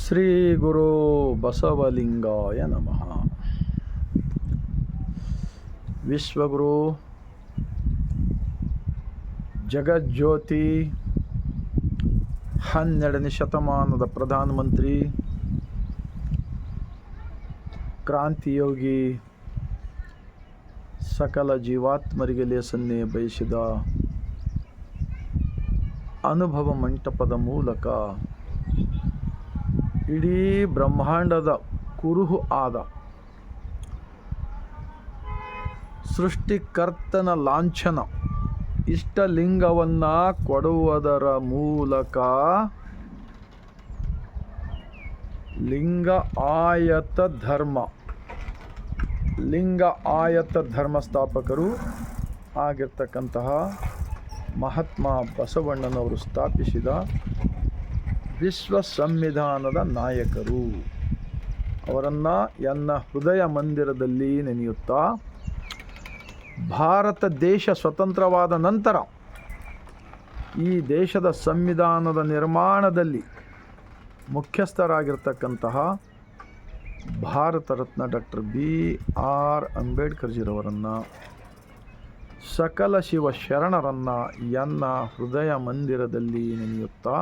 ಶ್ರೀ ಗುರು ಬಸವಲಿಂಗಾಯ ನಮಃ. ವಿಶ್ವಗುರು ಜಗಜ್ಯೋತಿ 12ನೇ ಶತಮಾನದ ಪ್ರಧಾನಮಂತ್ರಿ ಕ್ರಾಂತಿಯೋಗಿ ಸಕಲ ಜೀವಾತ್ಮರಿಗೆ ಲೇಸನ್ನೇ ಬಯಸಿದ ಅನುಭವ ಮಂಟಪದ ಮೂಲಕ ಇಡೀ ಬ್ರಹ್ಮಾಂಡದ ಕುರುಹು ಆದ ಸೃಷ್ಟಿಕರ್ತನ ಲಾಂಛನ ಇಷ್ಟಲಿಂಗವನ್ನು ಕೊಡುವುದರ ಮೂಲಕ ಲಿಂಗ ಆಯತ ಧರ್ಮ ಸ್ಥಾಪಕರು ಆಗಿರ್ತಕ್ಕಂತಹ ಮಹಾತ್ಮ ಬಸವಣ್ಣನವರು ಸ್ಥಾಪಿಸಿದ ವಿಶ್ವ ಸಂವಿಧಾನದ ನಾಯಕರು. ಅವರನ್ನು ಎನ್ನ ಹೃದಯ ಮಂದಿರದಲ್ಲಿ ನೆನೆಯುತ್ತಾ ಭಾರತ ದೇಶ ಸ್ವತಂತ್ರವಾದ ನಂತರ ಈ ದೇಶದ ಸಂವಿಧಾನದ ನಿರ್ಮಾಣದಲ್ಲಿ ಮುಖ್ಯಸ್ಥರಾಗಿರ್ತಕ್ಕಂತಹ ಭಾರತ ರತ್ನ ಡಾಕ್ಟರ್ BR ಅಂಬೇಡ್ಕರ್ಜಿರವರನ್ನು, ಸಕಲ ಶಿವ ಶರಣರನ್ನು ಎನ್ನ ಹೃದಯ ಮಂದಿರದಲ್ಲಿ ನೆನೆಯುತ್ತಾ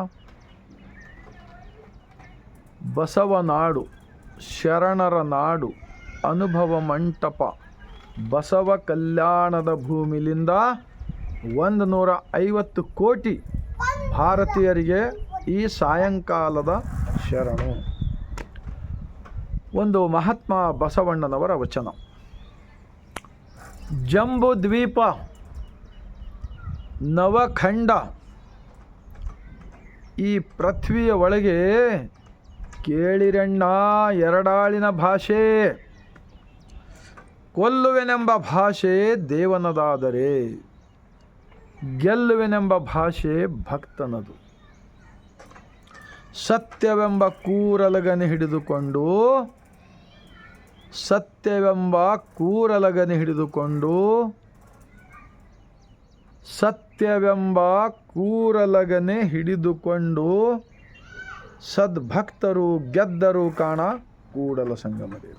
ಬಸವನಾಡು, ಶರಣರ ನಾಡು, ಅನುಭವ ಮಂಟಪ, ಬಸವ ಕಲ್ಯಾಣದ ಭೂಮಿಲಿಂದ 150 ಕೋಟಿ ಭಾರತೀಯರಿಗೆ ಈ ಸಾಯಂಕಾಲದ ಶರಣು. ಒಂದು ಮಹಾತ್ಮ ಬಸವಣ್ಣನವರ ವಚನ. ಜಂಬೂ ದ್ವೀಪ ನವಖಂಡ ಈ ಪೃಥ್ವಿಯ ಒಳಗೆ ಕೇಳಿರಣ್ಣ ಎರಡಾಳಿನ ಭಾಷೆ, ಕೊಲ್ಲುವೆನೆಂಬ ಭಾಷೆ ದೇವನದಾದರೆ ಗೆಲ್ಲುವೆನೆಂಬ ಭಾಷೆ ಭಕ್ತನದು. ಸತ್ಯವೆಂಬ ಕೂರಲಗನೆ ಹಿಡಿದುಕೊಂಡು ಸದ್ಭಕ್ತರು ಗೆದ್ದರು ಕಾಣ ಕೂಡಲ ಸಂಗಮದೇವ.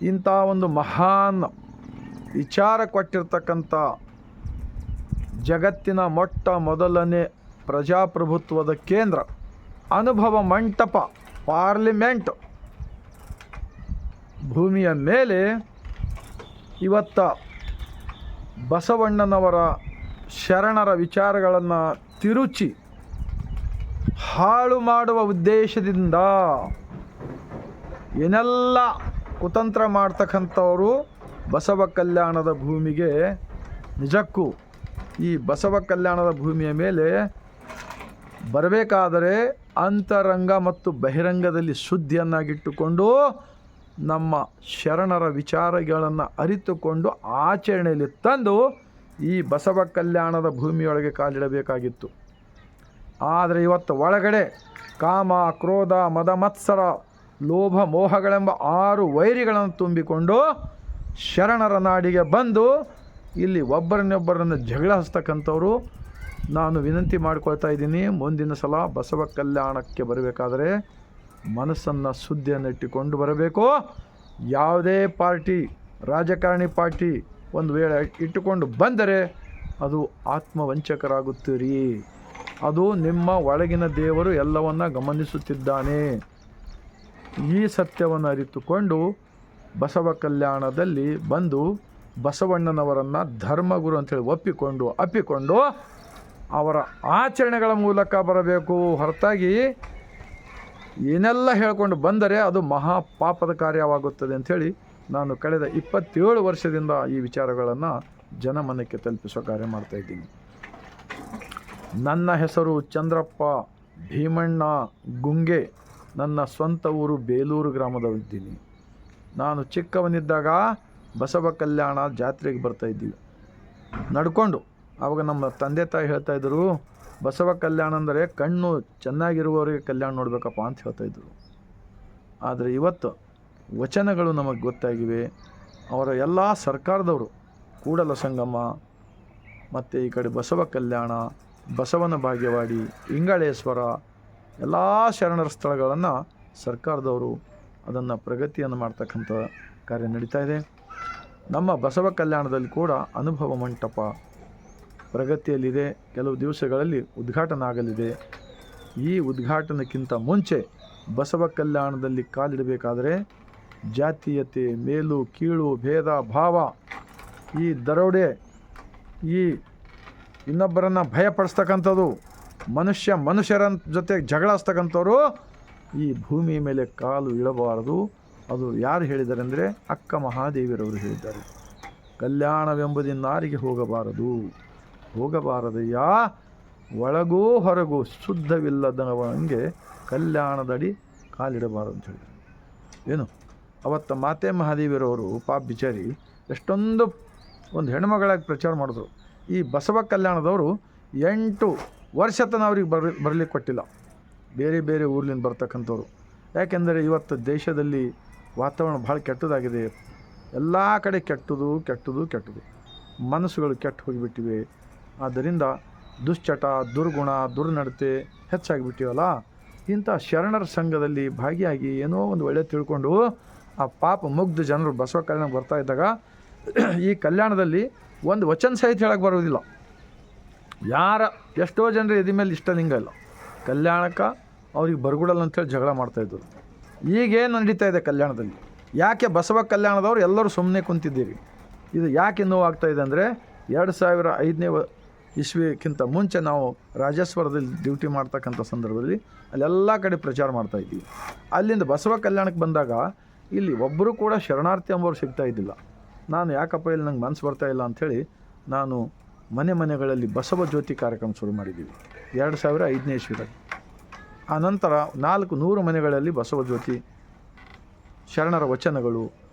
ಇಂಥ ಒಂದು ಮಹಾನ್ ವಿಚಾರ ಕೊಟ್ಟಿರ್ತಕ್ಕಂಥ ಜಗತ್ತಿನ ಮೊಟ್ಟ ಮೊದಲನೇ ಪ್ರಜಾಪ್ರಭುತ್ವದ ಕೇಂದ್ರ ಅನುಭವ ಮಂಟಪ ಪಾರ್ಲಿಮೆಂಟ್ ಭೂಮಿಯ ಮೇಲೆ ಇವತ್ತ ಬಸವಣ್ಣನವರ ಶರಣರ ವಿಚಾರಗಳನ್ನು ತಿರುಚಿ ಹಾಳು ಮಾಡುವ ಉದ್ದೇಶದಿಂದ ಏನೆಲ್ಲ ಕುತಂತ್ರ ಮಾಡ್ತಕ್ಕಂಥವರು ಬಸವ ಕಲ್ಯಾಣದ ಭೂಮಿಗೆ, ನಿಜಕ್ಕೂ ಈ ಬಸವ ಕಲ್ಯಾಣದ ಭೂಮಿಯ ಮೇಲೆ ಬರಬೇಕಾದರೆ ಅಂತರಂಗ ಮತ್ತು ಬಹಿರಂಗದಲ್ಲಿ ಶುದ್ಧಿಯನ್ನಾಗಿಟ್ಟುಕೊಂಡು ನಮ್ಮ ಶರಣರ ವಿಚಾರಗಳನ್ನು ಅರಿತುಕೊಂಡು ಆಚರಣೆಯಲ್ಲಿ ತಂದು ಈ ಬಸವ ಕಲ್ಯಾಣದ ಭೂಮಿಯೊಳಗೆ ಕಾಲಿಡಬೇಕಾಗಿತ್ತು. ಆದರೆ ಇವತ್ತು ಒಳಗಡೆ ಕಾಮ, ಕ್ರೋಧ, ಮದ, ಮತ್ಸರ, ಲೋಭ, ಮೋಹಗಳೆಂಬ 6 ವೈರಿಗಳನ್ನು ತುಂಬಿಕೊಂಡು ಶರಣರ ನಾಡಿಗೆ ಬಂದು ಇಲ್ಲಿ ಒಬ್ಬರನ್ನೊಬ್ಬರನ್ನು ಜಗಳ ಹಚ್ತಕ್ಕಂಥವ್ರು. ನಾನು ವಿನಂತಿ ಮಾಡ್ಕೊಳ್ತಾ ಇದ್ದೀನಿ, ಮುಂದಿನ ಸಲ ಬಸವ ಕಲ್ಯಾಣಕ್ಕೆ ಬರಬೇಕಾದರೆ ಮನಸ್ಸನ್ನು ಶುದ್ಧಿಯನ್ನಿಟ್ಟುಕೊಂಡು ಬರಬೇಕು. ಯಾವುದೇ ಪಾರ್ಟಿ, ರಾಜಕಾರಣಿ ಪಾರ್ಟಿ ಒಂದು ವೇಳೆ ಇಟ್ಟುಕೊಂಡು ಬಂದರೆ ಅದು ಆತ್ಮವಂಚಕರಾಗುತ್ತೀರಿ. ಅದು ನಿಮ್ಮ ಒಳಗಿನ ದೇವರು ಎಲ್ಲವನ್ನ ಗಮನಿಸುತ್ತಿದ್ದಾನೆ. ಈ ಸತ್ಯವನ್ನು ಅರಿತುಕೊಂಡು ಬಸವ ಕಲ್ಯಾಣದಲ್ಲಿ ಬಂದು ಬಸವಣ್ಣನವರನ್ನು ಧರ್ಮಗುರು ಅಂತೇಳಿ ಅಪ್ಪಿಕೊಂಡು ಅವರ ಆಚರಣೆಗಳ ಮೂಲಕ ಬರಬೇಕು. ಹೊರತಾಗಿ ಏನೆಲ್ಲ ಹೇಳ್ಕೊಂಡು ಬಂದರೆ ಅದು ಮಹಾಪಾಪದ ಕಾರ್ಯವಾಗುತ್ತದೆ ಅಂಥೇಳಿ ನಾನು ಕಳೆದ 27 ವರ್ಷದಿಂದ ಈ ವಿಚಾರಗಳನ್ನು ಜನಮನಕ್ಕೆ ತಲುಪಿಸೋ ಕಾರ್ಯ ಮಾಡ್ತಾಯಿದ್ದೀನಿ. ನನ್ನ ಹೆಸರು ಚಂದ್ರಪ್ಪ ಭೀಮಣ್ಣ ಗುಂಗೆ. ನನ್ನ ಸ್ವಂತ ಊರು ಬೇಲೂರು ಗ್ರಾಮದಲ್ಲಿದ್ದೀನಿ. ನಾನು ಚಿಕ್ಕವನಿದ್ದಾಗ ಬಸವ ಕಲ್ಯಾಣ ಜಾತ್ರೆಗೆ ಬರ್ತಾಯಿದ್ದೀವಿ ನಡ್ಕೊಂಡು. ಆವಾಗ ನಮ್ಮ ತಂದೆ ತಾಯಿ ಹೇಳ್ತಾಯಿದ್ರು, ಬಸವ ಕಲ್ಯಾಣ ಅಂದರೆ ಕಣ್ಣು ಚೆನ್ನಾಗಿರುವವರಿಗೆ ಕಲ್ಯಾಣ ನೋಡಬೇಕಪ್ಪ ಅಂತ ಹೇಳ್ತಾಯಿದ್ರು. ಆದರೆ ಇವತ್ತು ವಚನಗಳು ನಮಗೆ ಗೊತ್ತಾಗಿವೆ. ಅವರ ಎಲ್ಲ ಸರ್ಕಾರದವರು ಕೂಡಲ ಸಂಗಮ ಮತ್ತು ಈ ಕಡೆ ಬಸವ ಕಲ್ಯಾಣ, ಬಸವನ ಭಾಗ್ಯವಾಡಿ, ಇಂಗಳೇಶ್ವರ ಎಲ್ಲ ಶರಣರ ಸ್ಥಳಗಳನ್ನು ಸರ್ಕಾರದವರು ಅದನ್ನು ಪ್ರಗತಿಯನ್ನು ಮಾಡ್ತಕ್ಕಂಥ ಕಾರ್ಯ ನಡೀತಾ ಇದೆ. ನಮ್ಮ ಬಸವ ಕಲ್ಯಾಣದಲ್ಲಿ ಕೂಡ ಅನುಭವ ಮಂಟಪ ಪ್ರಗತಿಯಲ್ಲಿದೆ. ಕೆಲವು ದಿವಸಗಳಲ್ಲಿ ಉದ್ಘಾಟನೆ ಆಗಲಿದೆ. ಈ ಉದ್ಘಾಟನೆಗಿಂತ ಮುಂಚೆ ಬಸವ ಕಲ್ಯಾಣದಲ್ಲಿ ಕಾಲಿಡಬೇಕಾದರೆ ಜಾತೀಯತೆ, ಮೇಲು ಕೀಳು, ಭೇದ ಭಾವ, ಈ ದರೋಡೆ, ಈ ಇನ್ನೊಬ್ಬರನ್ನು ಭಯಪಡಿಸ್ತಕ್ಕಂಥದ್ದು, ಮನುಷ್ಯರ ಜೊತೆ ಜಗಳ ಹಚ್ತಕ್ಕಂಥವ್ರು ಈ ಭೂಮಿ ಮೇಲೆ ಕಾಲು ಇಡಬಾರದು. ಅದು ಯಾರು ಹೇಳಿದ್ದಾರೆ ಅಂದರೆ ಅಕ್ಕ ಮಹಾದೇವಿಯರವರು ಹೇಳಿದ್ದಾರೆ. ಕಲ್ಯಾಣವೆಂಬುದಿನ್ನಾರಿಗೆ ಹೋಗಬಾರದಯ್ಯ, ಒಳಗೂ ಹೊರಗೂ ಶುದ್ಧವಿಲ್ಲದವನಿಗೆ ಕಲ್ಯಾಣದಡಿ ಕಾಲಿಡಬಾರದು ಅಂತ ಹೇಳಿದರು. ಏನು ಅವತ್ತು ಮಾತೆ ಮಹಾದೇವಿಯರವರು ಪಾಪ ಬಿಚಾರಿ ಎಷ್ಟೊಂದು ಒಂದು ಹೆಣ್ಮಗಳಾಗಿ ಪ್ರಚಾರ ಮಾಡಿದ್ರು. ಈ ಬಸವ ಕಲ್ಯಾಣದವರು 8 ವರ್ಷ ತನಕ ಅವ್ರಿಗೆ ಬರಲಿಕ್ಕೆ ಕೊಟ್ಟಿಲ್ಲ, ಬೇರೆ ಬೇರೆ ಊರ್ಲಿಂದ ಬರ್ತಕ್ಕಂಥವ್ರು. ಯಾಕೆಂದರೆ ಇವತ್ತು ದೇಶದಲ್ಲಿ ವಾತಾವರಣ ಭಾಳ ಕೆಟ್ಟದಾಗಿದೆ. ಎಲ್ಲ ಕಡೆ ಕೆಟ್ಟದು, ಮನಸ್ಸುಗಳು ಕೆಟ್ಟು ಹೋಗಿಬಿಟ್ಟಿವೆ. ಆದ್ದರಿಂದ ದುಶ್ಚಟ, ದುರ್ಗುಣ, ದುರ್ನಡತೆ ಹೆಚ್ಚಾಗಿಬಿಟ್ಟಿವಲ್ಲ. ಇಂಥ ಶರಣರ ಸಂಘದಲ್ಲಿ ಭಾಗಿಯಾಗಿ ಏನೋ ಒಂದು ಒಳ್ಳೆ ತಿಳ್ಕೊಂಡು ಆ ಪಾಪ ಮುಗ್ಧ ಜನರು ಬಸವ ಕಲ್ಯಾಣಕ್ಕೆ ಬರ್ತಾ ಇದ್ದಾಗ ಈ ಕಲ್ಯಾಣದಲ್ಲಿ ಒಂದು ವಚನ ಸಹಿತ ಹೇಳಕ್ಕೆ ಬರೋದಿಲ್ಲ. ಎಷ್ಟೋ ಜನರು ಎದಿ ಮೇಲೆ ಇಷ್ಟಲಿಂಗ ಇಲ್ಲ, ಕಲ್ಯಾಣಕ್ಕೆ ಅವ್ರಿಗೆ ಬರಗುಡಲ್ಲ ಅಂತೇಳಿ ಜಗಳ ಮಾಡ್ತಾಯಿದ್ರು. ಈಗೇನು ನಡೀತಾ ಇದೆ ಕಲ್ಯಾಣದಲ್ಲಿ? ಯಾಕೆ ಬಸವ ಕಲ್ಯಾಣದವ್ರು ಎಲ್ಲರೂ ಸುಮ್ಮನೆ ಕುಂತಿದ್ದೀರಿ? ಇದು ಯಾಕೆ ನೋವಾಗ್ತಾಯಿದೆ ಅಂದರೆ 2005ನೇ ಇಸ್ವಿಕ್ಕಿಂತ ಮುಂಚೆ ನಾವು ರಾಜೇಶ್ವರದಲ್ಲಿ ಡ್ಯೂಟಿ ಮಾಡ್ತಕ್ಕಂಥ ಸಂದರ್ಭದಲ್ಲಿ ಅಲ್ಲೆಲ್ಲ ಕಡೆ ಪ್ರಚಾರ ಮಾಡ್ತಾಯಿದ್ದೀವಿ. ಅಲ್ಲಿಂದ ಬಸವ ಕಲ್ಯಾಣಕ್ಕೆ ಬಂದಾಗ ಇಲ್ಲಿ ಒಬ್ಬರು ಕೂಡ ಶರಣಾರ್ಥಿ ಎಂಬವ್ರು ಸಿಗ್ತಾ ಇದ್ದಿಲ್ಲ. ನಾನು ಯಾಕಪ್ಪ ಇಲ್ಲಿ ನಂಗೆ ಮನಸ್ಸು ಬರ್ತಾಯಿಲ್ಲ ಅಂಥೇಳಿ ನಾನು ಮನೆಗಳಲ್ಲಿ ಬಸವ ಜ್ಯೋತಿ ಕಾರ್ಯಕ್ರಮ ಶುರು ಮಾಡಿದ್ದೀವಿ 2005ನೇ ಇಸ್ವಿದಾಗ. ಆ ನಂತರ 400 ಮನೆಗಳಲ್ಲಿ ಬಸವ ಜ್ಯೋತಿ, ಶರಣರ ವಚನಗಳು,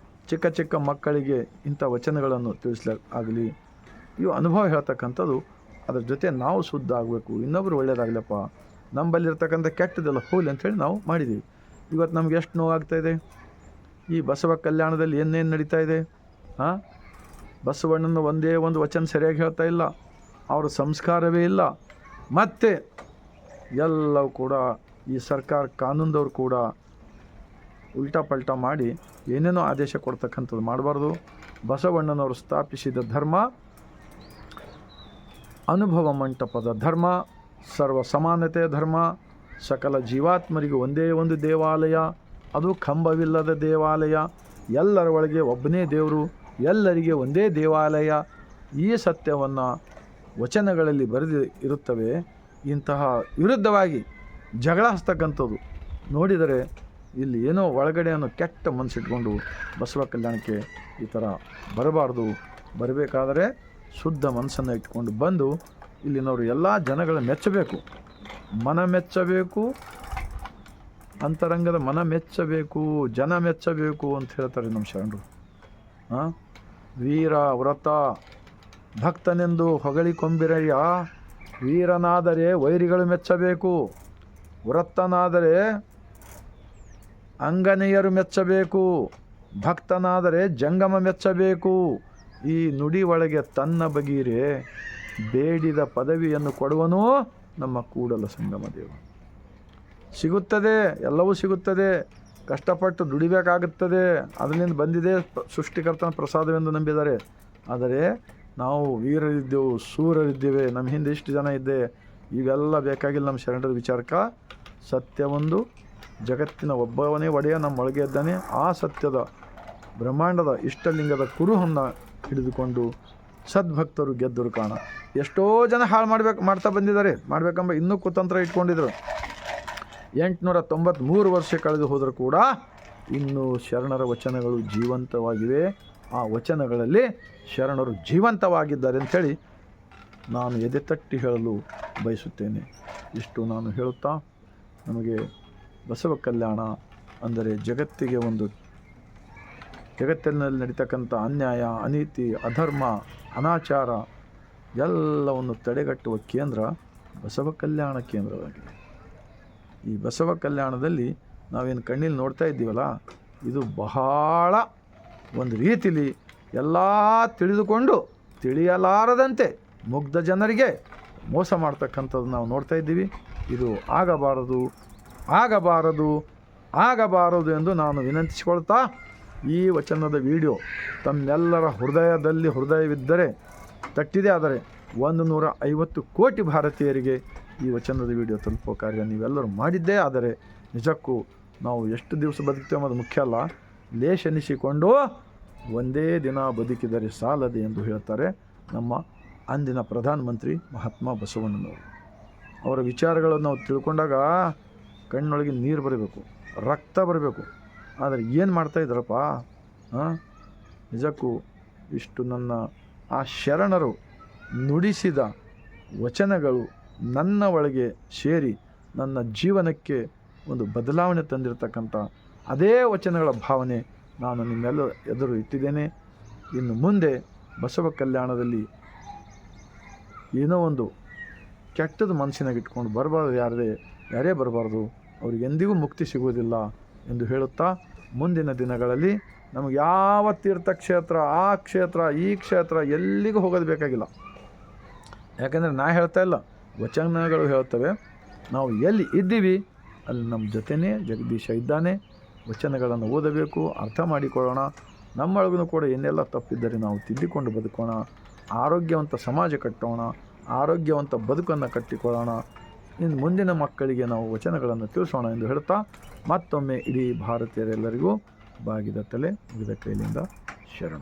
ಚಿಕ್ಕ ಮಕ್ಕಳಿಗೆ ಇಂಥ ವಚನಗಳನ್ನು ತಿಳಿಸ್ಲಾಗಲಿ, ಇವು ಅನುಭವ ಹೇಳ್ತಕ್ಕಂಥದ್ದು. ಅದ್ರ ಜೊತೆ ನಾವು ಶುದ್ಧ ಆಗಬೇಕು, ಇನ್ನೊಬ್ಬರು ಒಳ್ಳೆಯದಾಗಲಪ್ಪ, ನಮ್ಮಲ್ಲಿರ್ತಕ್ಕಂಥ ಕೆಟ್ಟದೆಲ್ಲ ಹೋಲಿ ಅಂಥೇಳಿ ನಾವು ಮಾಡಿದ್ದೀವಿ. ಇವತ್ತು ನಮ್ಗೆ ಎಷ್ಟು ನೋವಾಗ್ತಾಯಿದೆ. ಈ ಬಸವ ಕಲ್ಯಾಣದಲ್ಲಿ ಏನೇನು ನಡೀತಾ ಇದೆ? ಬಸವಣ್ಣನ ಒಂದೇ ಒಂದು ವಚನ ಸರಿಯಾಗಿ ಹೇಳ್ತಾ ಇಲ್ಲ, ಅವರ ಸಂಸ್ಕಾರವೇ ಇಲ್ಲ. ಮತ್ತು ಎಲ್ಲವೂ ಕೂಡ ಈ ಸರ್ಕಾರ ಕಾನೂನದವ್ರು ಕೂಡ ಉಲ್ಟಾ ಪಲ್ಟಾ ಮಾಡಿ ಏನೇನೋ ಆದೇಶ ಕೊಡ್ತಕ್ಕಂಥದ್ದು ಮಾಡಬಾರ್ದು. ಬಸವಣ್ಣನವರು ಸ್ಥಾಪಿಸಿದ ಧರ್ಮ ಅನುಭವ ಮಂಟಪದ ಧರ್ಮ, ಸರ್ವ ಸಮಾನತೆಯ ಧರ್ಮ, ಸಕಲ ಜೀವಾತ್ಮರಿಗೆ ಒಂದೇ ಒಂದು ದೇವಾಲಯ, ಅದು ಕಂಬವಿಲ್ಲದ ದೇವಾಲಯ, ಎಲ್ಲರ ಒಳಗೆ ಒಬ್ಬನೇ ದೇವರು, ಎಲ್ಲರಿಗೆ ಒಂದೇ ದೇವಾಲಯ. ಈ ಸತ್ಯವನ್ನು ವಚನಗಳಲ್ಲಿ ಬರೆದು ಇರುತ್ತವೆ. ಇಂತಹ ವಿರುದ್ಧವಾಗಿ ಜಗಳ ಹಚ್ತಕ್ಕಂಥದ್ದು ನೋಡಿದರೆ ಇಲ್ಲಿ ಏನೋ ಒಳಗಡೆಯನ್ನು ಕೆಟ್ಟ ಮನಸ್ಸಿಟ್ಕೊಂಡು ಬಸವ ಕಲ್ಯಾಣಕ್ಕೆ ಈ ಥರ ಬರಬಾರ್ದು. ಬರಬೇಕಾದರೆ ಶುದ್ಧ ಮನಸ್ಸನ್ನು ಇಟ್ಕೊಂಡು ಬಂದು ಇಲ್ಲಿನವರು ಎಲ್ಲ ಜನಗಳ ಮೆಚ್ಚಬೇಕು, ಮನ ಮೆಚ್ಚಬೇಕು, ಅಂತರಂಗದ ಮನ ಮೆಚ್ಚಬೇಕು, ಜನ ಮೆಚ್ಚಬೇಕು ಅಂತ ಹೇಳ್ತಾರೆ ನಮ್ಮ ಶರಣರು. ವೀರ ವ್ರತ ಭಕ್ತನೆಂದು ಹೊಗಳಿಕೊಂಬಿರಯ್ಯ, ವೀರನಾದರೆ ವೈರಿಗಳು ಮೆಚ್ಚಬೇಕು, ವ್ರತನಾದರೆ ಅಂಗನೆಯರು ಮೆಚ್ಚಬೇಕು, ಭಕ್ತನಾದರೆ ಜಂಗಮ ಮೆಚ್ಚಬೇಕು. ಈ ನುಡಿ ಒಳಗೆ ತನ್ನ ಬಗೀರೆ ಬೇಡಿದ ಪದವಿಯನ್ನು ಕೊಡುವನು ನಮ್ಮ ಕೂಡಲ ಸಂಗಮ ದೇವ. ಸಿಗುತ್ತದೆ, ಎಲ್ಲವೂ ಸಿಗುತ್ತದೆ, ಕಷ್ಟಪಟ್ಟು ದುಡಿಬೇಕಾಗುತ್ತದೆ, ಅದರಿಂದ ಬಂದಿದೆ ಸೃಷ್ಟಿಕರ್ತನ ಪ್ರಸಾದವೆಂದು ನಂಬಿದ್ದಾರೆ. ಆದರೆ ನಾವು ವೀರರಿದ್ದೆವು, ಶೂರರಿದ್ದೇವೆ, ನಮ್ಮ ಹಿಂದೆ ಇಷ್ಟು ಜನ ಇದ್ದೆ, ಇವೆಲ್ಲ ಬೇಕಾಗಿಲ್ಲ. ನಮ್ಮ ಶರಣರ ವಿಚಾರಕ್ಕೆ ಸತ್ಯವೊಂದು, ಜಗತ್ತಿನ ಒಬ್ಬವನೇ ಒಡೆಯ ನಮ್ಮೊಳಗೆ ಇದ್ದಾನೆ. ಆ ಸತ್ಯದ ಬ್ರಹ್ಮಾಂಡದ ಇಷ್ಟಲಿಂಗದ ಕುರುಹನ್ನು ಹಿಡಿದುಕೊಂಡು ಸದ್ಭಕ್ತರು ಗೆದ್ದರು ಕಾಣ. ಎಷ್ಟೋ ಜನ ಹಾಳು ಮಾಡ್ತಾ ಬಂದಿದ್ದಾರೆ, ಮಾಡಬೇಕೆಂಬ ಇನ್ನೂ ಕುತಂತ್ರ ಇಟ್ಕೊಂಡಿದ್ರು. 893 ವರ್ಷ ಕಳೆದು ಹೋದರೂ ಕೂಡ ಇನ್ನೂ ಶರಣರ ವಚನಗಳು ಜೀವಂತವಾಗಿವೆ. ಆ ವಚನಗಳಲ್ಲಿ ಶರಣರು ಜೀವಂತವಾಗಿದ್ದಾರೆ ಅಂಥೇಳಿ ನಾನು ಎದೆ ತಟ್ಟಿ ಹೇಳಲು ಬಯಸುತ್ತೇನೆ. ಇಷ್ಟು ನಾನು ಹೇಳುತ್ತಾ, ನಮಗೆ ಬಸವ ಕಲ್ಯಾಣ ಅಂದರೆ ಜಗತ್ತಿನಲ್ಲಿ ನಡೀತಕ್ಕಂಥ ಅನ್ಯಾಯ, ಅನೀತಿ, ಅಧರ್ಮ, ಅನಾಚಾರ ಎಲ್ಲವನ್ನು ತಡೆಗಟ್ಟುವ ಕೇಂದ್ರ ಬಸವ ಕಲ್ಯಾಣ ಕೇಂದ್ರವಾಗಿದೆ. ಈ ಬಸವ ಕಲ್ಯಾಣದಲ್ಲಿ ನಾವೇನು ಕಣ್ಣಲ್ಲಿ ನೋಡ್ತಾ ಇದ್ದೀವಲ್ಲ, ಇದು ಬಹಳ ಒಂದು ರೀತಿಲಿ ಎಲ್ಲ ತಿಳಿದುಕೊಂಡು ತಿಳಿಯಲಾರದಂತೆ ಮುಗ್ಧ ಜನರಿಗೆ ಮೋಸ ಮಾಡ್ತಕ್ಕಂಥದ್ದು ನಾವು ನೋಡ್ತಾ ಇದ್ದೀವಿ. ಇದು ಆಗಬಾರದು. ಆಗಬಾರದು ಎಂದು ನಾನು ವಿನಂತಿಸಿಕೊಳ್ತಾ ಈ ವಚನದ ವಿಡಿಯೋ ತಮ್ಮೆಲ್ಲರ ಹೃದಯವಿದ್ದರೆ ತಟ್ಟಿದೆ. ಆದರೆ 150 ಕೋಟಿ ಭಾರತೀಯರಿಗೆ ಈ ವಚನದ ವಿಡಿಯೋ ತಲುಪುವ ಕಾರ್ಯ ನೀವೆಲ್ಲರೂ ಮಾಡಿದ್ದೇ. ಆದರೆ ನಿಜಕ್ಕೂ ನಾವು ಎಷ್ಟು ದಿವಸ ಬದುಕ್ತೇವೆ ಅನ್ನೋದು ಮುಖ್ಯ ಅಲ್ಲ, ಲೇಷನಿಸಿಕೊಂಡು ಒಂದೇ ದಿನ ಬದುಕಿದರೆ ಸಾಲದೆ ಎಂದು ಹೇಳ್ತಾರೆ ನಮ್ಮ ಅಂದಿನ ಪ್ರಧಾನಮಂತ್ರಿ ಮಹಾತ್ಮ ಬಸವಣ್ಣನವರು. ಅವರ ವಿಚಾರಗಳನ್ನು ನಾವು ತಿಳ್ಕೊಂಡಾಗ ಕಣ್ಣೊಳಗೆ ನೀರು ಬರಬೇಕು, ರಕ್ತ ಬರಬೇಕು. ಆದರೆ ಏನು ಮಾಡ್ತಾಯಿದ್ದಾರಪ್ಪ, ನಿಜಕ್ಕೂ ಇಷ್ಟು ನನ್ನ ಆ ಶರಣರು ನುಡಿಸಿದ ವಚನಗಳು ನನ್ನ ಒಳಗೆ ಸೇರಿ ನನ್ನ ಜೀವನಕ್ಕೆ ಒಂದು ಬದಲಾವಣೆ ತಂದಿರತಕ್ಕಂಥ ಅದೇ ವಚನಗಳ ಭಾವನೆ ನಾನು ನಿಮ್ಮೆಲ್ಲ ಎದುರು ಇಟ್ಟಿದ್ದೇನೆ. ಇನ್ನು ಮುಂದೆ ಬಸವ ಕಲ್ಯಾಣದಲ್ಲಿ ಏನೋ ಒಂದು ಕೆಟ್ಟದ ಮನಸ್ಸಿನಾಗ ಇಟ್ಕೊಂಡು ಬರಬಾರ್ದು, ಯಾರೇ ಬರಬಾರ್ದು, ಅವ್ರಿಗೆ ಎಂದಿಗೂ ಮುಕ್ತಿ ಸಿಗುವುದಿಲ್ಲ ಎಂದು ಹೇಳುತ್ತಾ ಮುಂದಿನ ದಿನಗಳಲ್ಲಿ ನಮಗೆ ಯಾವ ತೀರ್ಥಕ್ಷೇತ್ರ, ಆ ಕ್ಷೇತ್ರ, ಈ ಕ್ಷೇತ್ರ ಎಲ್ಲಿಗೂ ಹೋಗೋದು ಬೇಕಾಗಿಲ್ಲ. ಯಾಕಂದರೆ ನಾ ಹೇಳ್ತಾ ಇಲ್ಲ, ವಚನಗಳು ಹೇಳ್ತವೆ. ನಾವು ಎಲ್ಲಿ ಇದ್ದೀವಿ ಅಲ್ಲಿ ನಮ್ಮ ಜೊತೆಯೇ ಜಗದೀಶ ಇದ್ದಾನೆ. ವಚನಗಳನ್ನು ಓದಬೇಕು, ಅರ್ಥ ಮಾಡಿಕೊಳ್ಳೋಣ. ನಮ್ಮೊಳಗೂ ಕೂಡ ಏನೆಲ್ಲ ತಪ್ಪಿದ್ದರೆ ನಾವು ತಿದ್ದಿಕೊಂಡು ಬದುಕೋಣ. ಆರೋಗ್ಯವಂತ ಸಮಾಜ ಕಟ್ಟೋಣ, ಆರೋಗ್ಯವಂತ ಬದುಕನ್ನು ಕಟ್ಟಿಕೊಳ್ಳೋಣ. ಇನ್ನು ಮುಂದಿನ ಮಕ್ಕಳಿಗೆ ನಾವು ವಚನಗಳನ್ನು ತಿಳಿಸೋಣ ಎಂದು ಹೇಳ್ತಾ ಮತ್ತೊಮ್ಮೆ ಇಡೀ ಭಾರತೀಯರೆಲ್ಲರಿಗೂ ಬಾಗಿದ ತಲೆ ಮುಗಿದ ಕೈಲಿಂದ ಶರಣ.